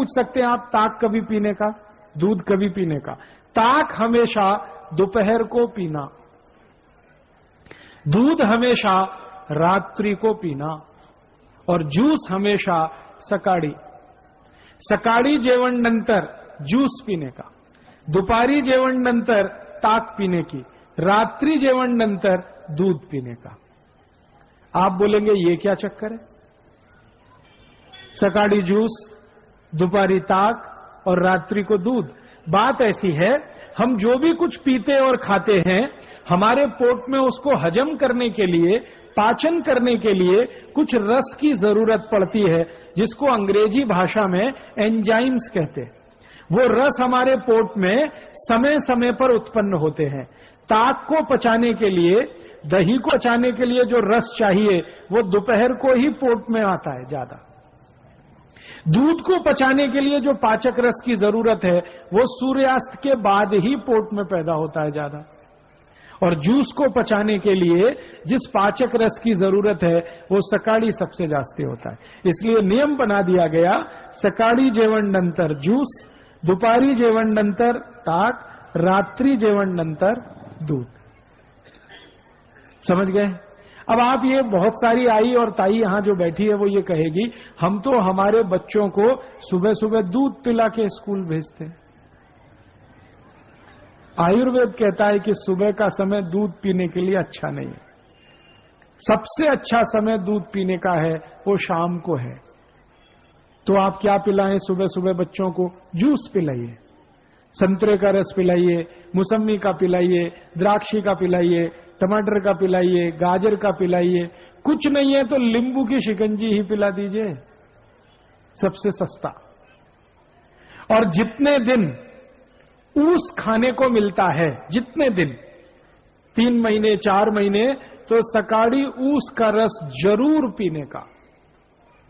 पूछ सकते हैं आप ताक कभी पीने का, दूध कभी पीने का। ताक हमेशा दोपहर को पीना, दूध हमेशा रात्रि को पीना, और ज्यूस हमेशा सकाळी। सकाळी जेवण नंतर ज्यूस पीने का, दुपारी जेवण नंतर ताक पीने की, रात्रि जेवण नंतर दूध पीने का। आप बोलेंगे ये क्या चक्कर है? सकाळी जूस, दोपहरी ताक और रात्रि को दूध। बात ऐसी है, हम जो भी कुछ पीते और खाते हैं, हमारे पेट में उसको हजम करने के लिए, पाचन करने के लिए कुछ रस की जरूरत पड़ती है, जिसको अंग्रेजी भाषा में एंजाइम्स कहते हैं। वो रस हमारे पेट में समय समय पर उत्पन्न होते हैं। ताक को पचाने के लिए, दही को पचाने के लिए जो रस चाहिए वो दोपहर को ही पेट में आता है ज्यादा। दूध को पचाने के लिए जो पाचक रस की जरूरत है वो सूर्यास्त के बाद ही पेट में पैदा होता है ज्यादा। और जूस को पचाने के लिए जिस पाचक रस की जरूरत है वो सकाळी सबसे जास्ती होता है। इसलिए नियम बना दिया गया, सकाळी जेवण नंतर जूस, दुपारी जेवण नंतर ताक, रात्रि जेवण नंतर दूध। समझ गए? अब आप ये बहुत सारी आई और ताई यहां जो बैठी है वो ये कहेगी, हम तो हमारे बच्चों को सुबह सुबह दूध पिला के स्कूल भेजते हैं। आयुर्वेद कहता है कि सुबह का समय दूध पीने के लिए अच्छा नहीं है। सबसे अच्छा समय दूध पीने का है वो शाम को है। तो आप क्या पिलाएं सुबह सुबह बच्चों को? जूस पिलाइए, संतरे का रस पिलाइए, मौसमी का पिलाइए, द्राक्षी का पिलाइए, टमाटर का पिलाइए, गाजर का पिलाइए। कुछ नहीं है तो नींबू की शिकंजी ही पिला दीजिए, सबसे सस्ता। और जितने दिन ऊस खाने को मिलता है, जितने दिन, 3 महीने 4 महीने, तो सकाळी ऊस का रस जरूर पीने का,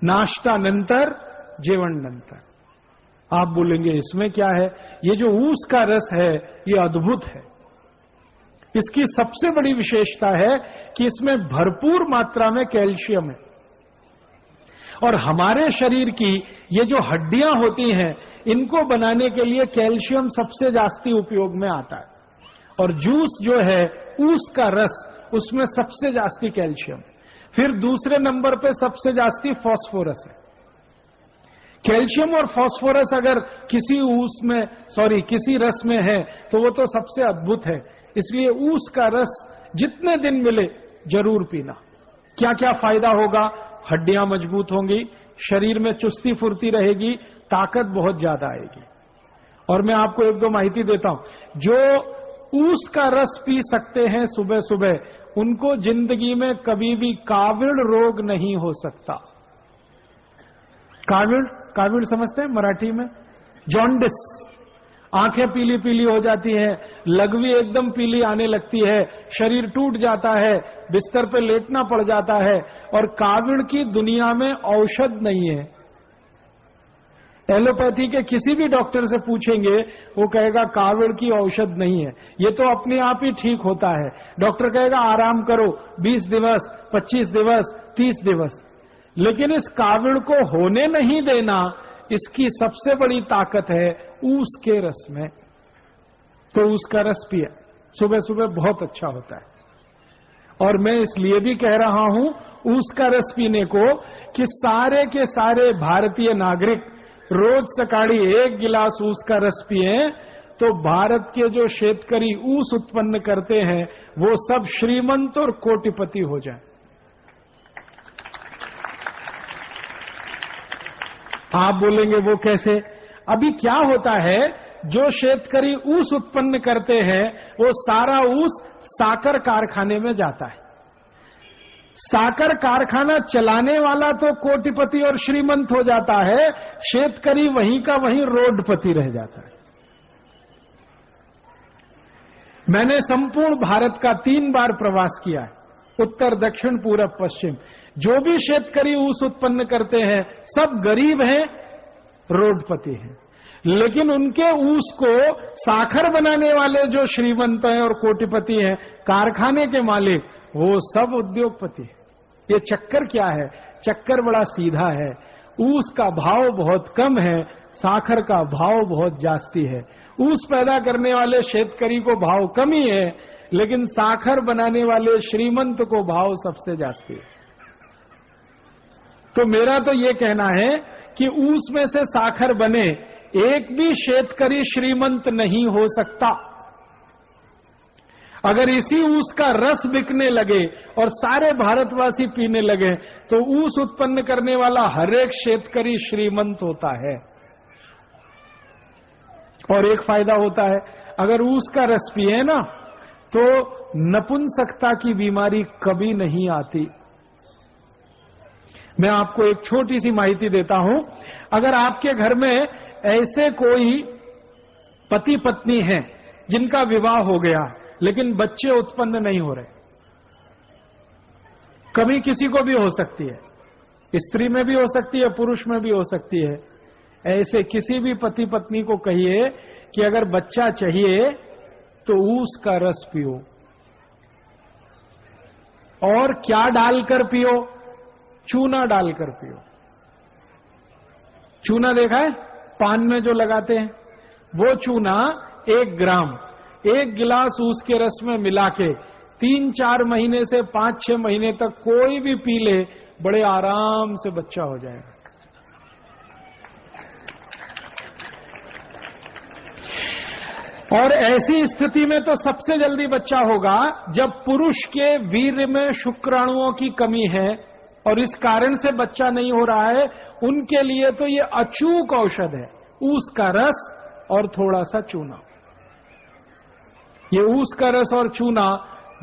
नाश्ता नंतर, जेवण नंतर। आप बोलेंगे इसमें क्या है? ये जो ऊस का रस है ये अद्भुत है। इसकी सबसे बड़ी विशेषता है कि इसमें भरपूर मात्रा में कैल्शियम है। और हमारे शरीर की ये जो हड्डियां होती हैं, इनको बनाने के लिए कैल्शियम सबसे जास्ती उपयोग में आता है। और जूस जो है, ऊस का रस, उसमें सबसे जास्ती कैल्शियम। फिर दूसरे नंबर पे सबसे जास्ती फास्फोरस है। कैल्शियम और फास्फोरस अगर किसी रस में है तो वो तो सबसे अद्भुत है। इसलिए ऊस का रस जितने दिन मिले जरूर पीना। क्या क्या फायदा होगा? हड्डियां मजबूत होंगी, शरीर में चुस्ती फुर्ती रहेगी, ताकत बहुत ज्यादा आएगी। और मैं आपको 1-2 माहिती देता हूं। जो ऊस का रस पी सकते हैं सुबह सुबह, उनको जिंदगी में कभी भी काविड़ रोग नहीं हो सकता। काविड़ समझते हैं मराठी में? जॉन्डिस। आंखें पीली पीली हो जाती हैं, लघवी एकदम पीली आने लगती है, शरीर टूट जाता है, बिस्तर पे लेटना पड़ जाता है। और काविड़ की दुनिया में औषध नहीं है। एलोपैथी के किसी भी डॉक्टर से पूछेंगे, वो कहेगा काविड़ की औषध नहीं है, ये तो अपने आप ही ठीक होता है। डॉक्टर कहेगा आराम करो 20 दिवस, 25 दिवस, 30 दिवस। लेकिन इस काविड़ को होने नहीं देना, इसकी सबसे बड़ी ताकत है ऊस के रस में। तो ऊस का रस पिए, सुबह सुबह बहुत अच्छा होता है। और मैं इसलिए भी कह रहा हूं ऊस का रस पीने को कि सारे के सारे भारतीय नागरिक रोज सकाळी 1 गिलास ऊस का रस पिए, तो भारत के जो शेतकरी ऊस उत्पन्न करते हैं वो सब श्रीमंत और कोटिपति हो जाए। आप बोलेंगे वो कैसे? अभी क्या होता है, जो शेतकरी ऊस उत्पन्न करते हैं वो सारा ऊस साकर कारखाने में जाता है। साकर कारखाना चलाने वाला तो कोटिपति और श्रीमंत हो जाता है, शेतकरी वहीं का वहीं रोडपति रह जाता है। मैंने संपूर्ण भारत का 3 बार प्रवास किया है, उत्तर, दक्षिण, पूरब, पश्चिम। जो भी शेतकरी ऊस उत्पन्न करते हैं सब गरीब हैं, रोडपति हैं। लेकिन उनके ऊस को साखर बनाने वाले जो श्रीमंत हैं और कोटिपति हैं, कारखाने के मालिक, वो सब उद्योगपति हैं। ये चक्कर क्या है? चक्कर बड़ा सीधा है। ऊस का भाव बहुत कम है, साखर का भाव बहुत जास्ती है। ऊस पैदा करने वाले शेतकरी को भाव कम ही है, लेकिन साखर बनाने वाले श्रीमंत को भाव सबसे जास्ती है। तो मेरा तो ये कहना है कि ऊस में से साखर बने, एक भी शेतकरी श्रीमंत नहीं हो सकता। अगर इसी ऊस का रस बिकने लगे और सारे भारतवासी पीने लगे तो ऊस उत्पन्न करने वाला हर एक शेतकरी श्रीमंत होता है। और एक फायदा होता है, अगर ऊस का रस पिए ना तो नपुंसकता की बीमारी कभी नहीं आती। मैं आपको एक छोटी सी माहिती देता हूं। अगर आपके घर में ऐसे कोई पति पत्नी हैं जिनका विवाह हो गया लेकिन बच्चे उत्पन्न नहीं हो रहे, कभी किसी को भी हो सकती है, स्त्री में भी हो सकती है, पुरुष में भी हो सकती है, ऐसे किसी भी पति पत्नी को कहिए कि अगर बच्चा चाहिए तो ऊस का रस पियो। और क्या डालकर पियो? चूना डालकर पियो। चूना देखा है पान में जो लगाते हैं, वो चूना 1 ग्राम 1 गिलास ऊस के रस में मिला के 3-4 महीने से 5-6 महीने तक कोई भी पी ले, बड़े आराम से बच्चा हो जाएगा। और ऐसी स्थिति में तो सबसे जल्दी बच्चा होगा जब पुरुष के वीर्य में शुक्राणुओं की कमी है और इस कारण से बच्चा नहीं हो रहा है, उनके लिए तो ये अचूक औषध है, ऊस का रस और थोड़ा सा चूना। ये ऊस का रस और चूना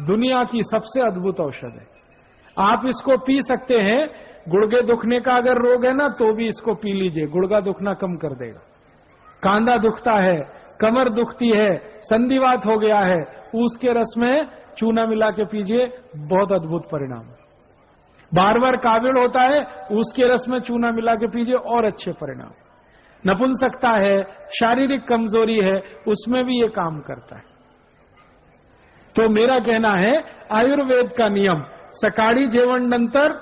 दुनिया की सबसे अद्भुत औषध है। आप इसको पी सकते हैं। गुर्गे दुखने का अगर रोग है ना तो भी इसको पी लीजिए, गुर्गा दुखना कम कर देगा। कांधा दुखता है, कमर दुखती है, संधिवात हो गया है, ऊस के रस में चूना मिला के पीजिए, बहुत अद्भुत परिणाम। बार बार काविड़ होता है, ऊस के रस में चूना मिला के पीजिए, और अच्छे परिणाम। नपुंसकता है, शारीरिक कमजोरी है, उसमें भी ये काम करता है। तो मेरा कहना है आयुर्वेद का नियम सकाळी जेवण नंतर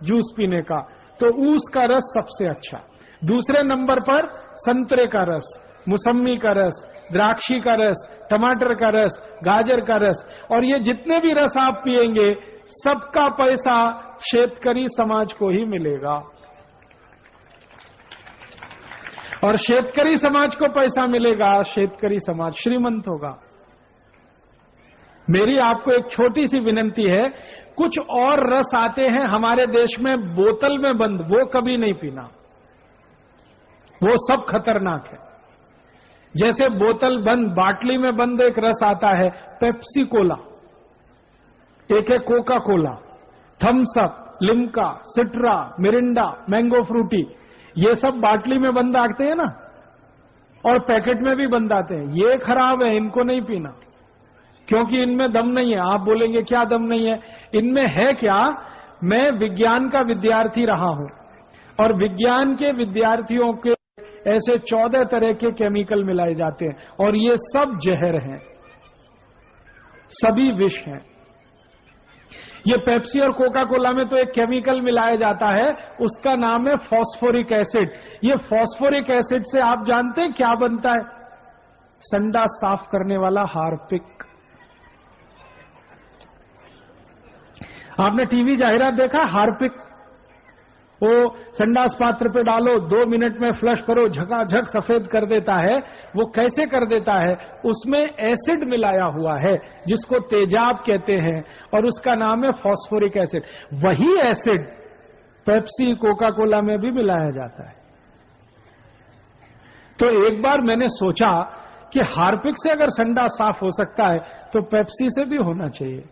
जूस पीने का, तो ऊस का रस सबसे अच्छा। दूसरे नंबर पर संतरे का रस, मौसम्मी का रस, द्राक्षी का रस, टमाटर का रस, गाजर का रस, और ये जितने भी रस आप पिएंगे सबका पैसा शेतकरी समाज को ही मिलेगा। और शेतकरी समाज को पैसा मिलेगा, शेतकरी समाज श्रीमंत होगा। मेरी आपको एक छोटी सी विनंती है, कुछ और रस आते हैं हमारे देश में बोतल में बंद, वो कभी नहीं पीना, वो सब खतरनाक है। जैसे बोतल बंद, बाटली में बंद एक रस आता है पेप्सी कोला, एक है Coca Cola, Thums Up, Limca, Citra, Mirinda, mango Frooti, ये सब बाटली में बंद आते हैं ना, और पैकेट में भी बंद आते हैं। ये खराब है, इनको नहीं पीना, क्योंकि इनमें दम नहीं है। आप बोलेंगे क्या दम नहीं है? इनमें है क्या? मैं विज्ञान का विद्यार्थी रहा हूं, और विज्ञान के विद्यार्थियों के ऐसे 14 तरह के केमिकल मिलाए जाते हैं, और ये सब जहर हैं, सभी विष हैं। ये पेप्सी और कोका कोला में तो एक केमिकल मिलाया जाता है, उसका नाम है फॉस्फोरिक एसिड। ये फॉस्फोरिक एसिड से आप जानते हैं क्या बनता है? संडास साफ करने वाला हार्पिक। आपने टीवी जाहिरात देखा? हार्पिक, वो संडास पात्र पे डालो, 2 मिनट में फ्लश करो, झकाझक सफेद कर देता है। वो कैसे कर देता है? उसमें एसिड मिलाया हुआ है जिसको तेजाब कहते हैं, और उसका नाम है फॉस्फोरिक एसिड। वही एसिड पेप्सी कोका कोला में भी मिलाया जाता है। तो एक बार मैंने सोचा कि हार्पिक से अगर संडास साफ हो सकता है तो पेप्सी से भी होना चाहिए,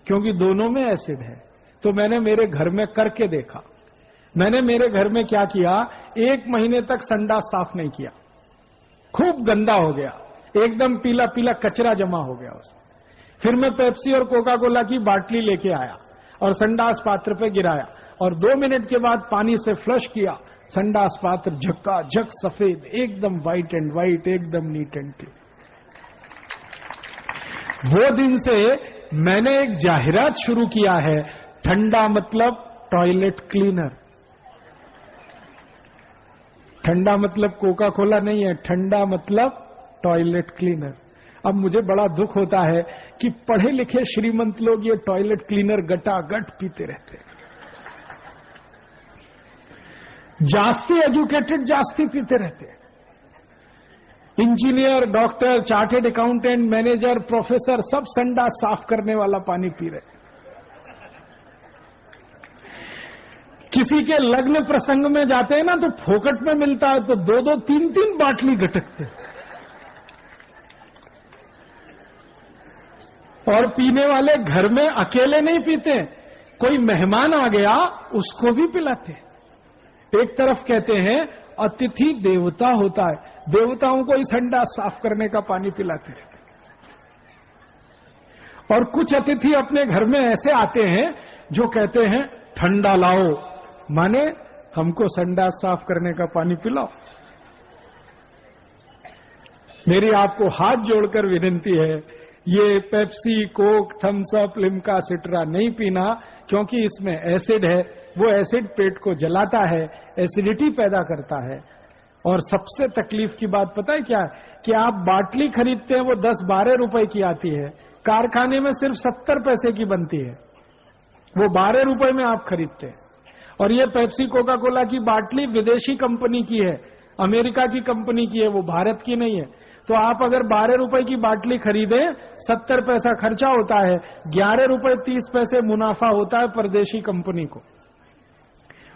क्योंकि दोनों में एसिड है। तो मैंने मेरे घर में करके देखा। मैंने मेरे घर में क्या किया, 1 महीने तक संडास साफ नहीं किया, खूब गंदा हो गया, एकदम पीला पीला कचरा जमा हो गया उसमें। फिर मैं पेप्सी और कोका कोला की बाटली लेके आया और संडास पात्र पे गिराया, और 2 मिनट के बाद पानी से फ्लश किया, संडास पात्र झक्काझक सफेद, एकदम व्हाइट एंड व्हाइट, एकदम नीट एंड क्लीन। वो दिन से मैंने एक जाहिरात शुरू किया है, ठंडा मतलब टॉयलेट क्लीनर। ठंडा मतलब कोका कोला नहीं है, ठंडा मतलब टॉयलेट क्लीनर। अब मुझे बड़ा दुख होता है कि पढ़े लिखे श्रीमंत लोग ये टॉयलेट क्लीनर गटागट पीते रहते हैं। जास्ती एजुकेटेड जास्ती पीते रहते हैं। Engineer, doctor, chartered accountant, manager, professor सब संडास साफ करने वाला पानी पी रहे। किसी के लग्न प्रसंग में जाते हैं ना तो फोकट में मिलता है तो 2-2, 3-3 बाटली गटकते हैं। और पीने वाले घर में अकेले नहीं पीते, कोई मेहमान आ गया उसको भी पिलाते। एक तरफ कहते हैं अतिथि देवता होता है, देवताओं को ही संडास साफ करने का पानी पिलाते हैं। और कुछ अतिथि अपने घर में ऐसे आते हैं जो कहते हैं ठंडा लाओ, माने हमको संडास साफ करने का पानी पिलाओ। मेरी आपको हाथ जोड़कर विनती है, ये Pepsi, Coke, Thums Up, Limca, Citra नहीं पीना, क्योंकि इसमें एसिड है। वो एसिड पेट को जलाता है, एसिडिटी पैदा करता है। और सबसे तकलीफ की बात पता है क्या है कि आप बाटली खरीदते हैं वो 10-12 रुपए की आती है, कारखाने में सिर्फ 70 पैसे की बनती है, वो 12 रुपए में आप खरीदते हैं। और ये पेप्सी, कोका कोला की बाटली विदेशी कंपनी की है, अमेरिका की कंपनी की है, वो भारत की नहीं है। तो आप अगर 12 रुपए की बाटली खरीदें, 70 पैसा खर्चा होता है, 11 रुपए 30 पैसे मुनाफा होता है परदेशी कंपनी को।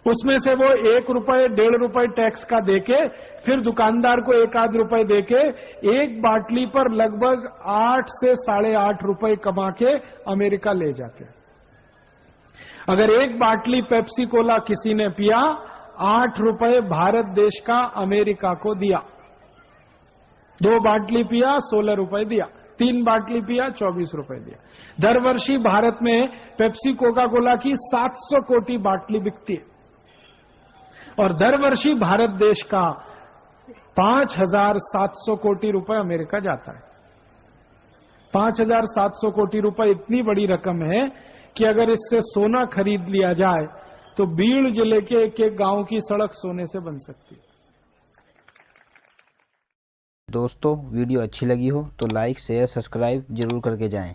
उसमें से वो 1 रुपए 1.5 रुपए टैक्स का देके फिर दुकानदार को 1-8 रुपए देके एक बाटली पर लगभग 8 से 8.5 रुपए कमा के अमेरिका ले जाते हैं। अगर एक बाटली पेप्सी कोला किसी ने पिया, 8 रुपए भारत देश का अमेरिका को दिया। 2 बाटली पिया 16 रुपए दिया, 3 बाटली पिया 24 रुपए दिया। दर वर्षी भारत में पेप्सी कोका कोला की 700 कोटी बाटली बिकती है और दर वर्षी भारत देश का 5,700 कोटी रुपए अमेरिका जाता है। 5,700 कोटी रुपए इतनी बड़ी रकम है कि अगर इससे सोना खरीद लिया जाए तो बीड़ जिले के एक गांव की सड़क सोने से बन सकती है। दोस्तों वीडियो अच्छी लगी हो तो लाइक, शेयर, सब्सक्राइब जरूर करके जाएं।